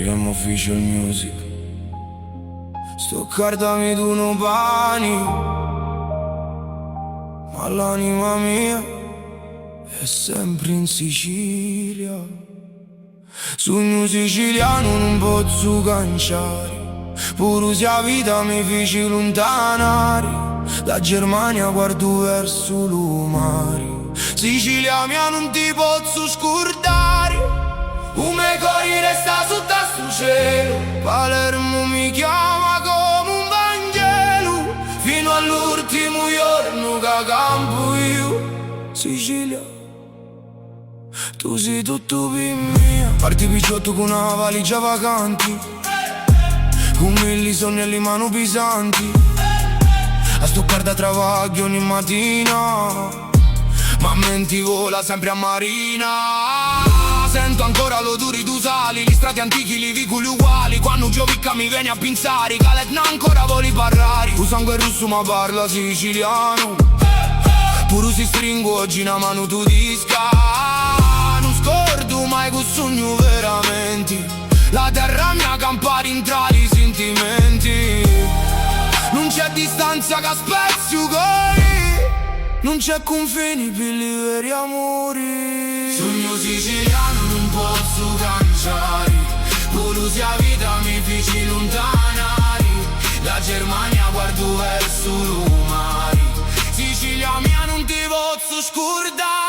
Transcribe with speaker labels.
Speaker 1: CM Official Music. Stoccardami tu non pani, ma l'anima mia è sempre in Sicilia. Sogno siciliano non posso canciare, pure se la vita mi fece lontanare. Da Germania guardo verso l'umare, Sicilia mia non ti posso scordare. Come cori resta sotto a sto cielo, Palermo mi chiama come un Vangelo, fino all'ultimo giorno che campo io. Sicilia, tu sei tutto per mia. Parti picciotto con una valigia vacanti, con mille sogni alle mani pesanti, a stoccare da travaglio ogni mattina, ma menti vola sempre a marina. Sento ancora l'odore tu sali, gli strati antichi, li vicoli uguali. Quando giovicca mi viene a pensare, Caletna ancora voli parlare. Tu sangue russo ma parla siciliano, pure si stringo oggi una mano tu disca. Non scordo mai quel sogno veramente, la terra mia campa tra i sentimenti. Non c'è distanza che spezzi cuori, non c'è confini per i veri amori. Sogno siciliano non posso canciare, pure se la vita mi fece lontanare. Da Germania guardo verso l'umare, Sicilia mia non ti posso scordare.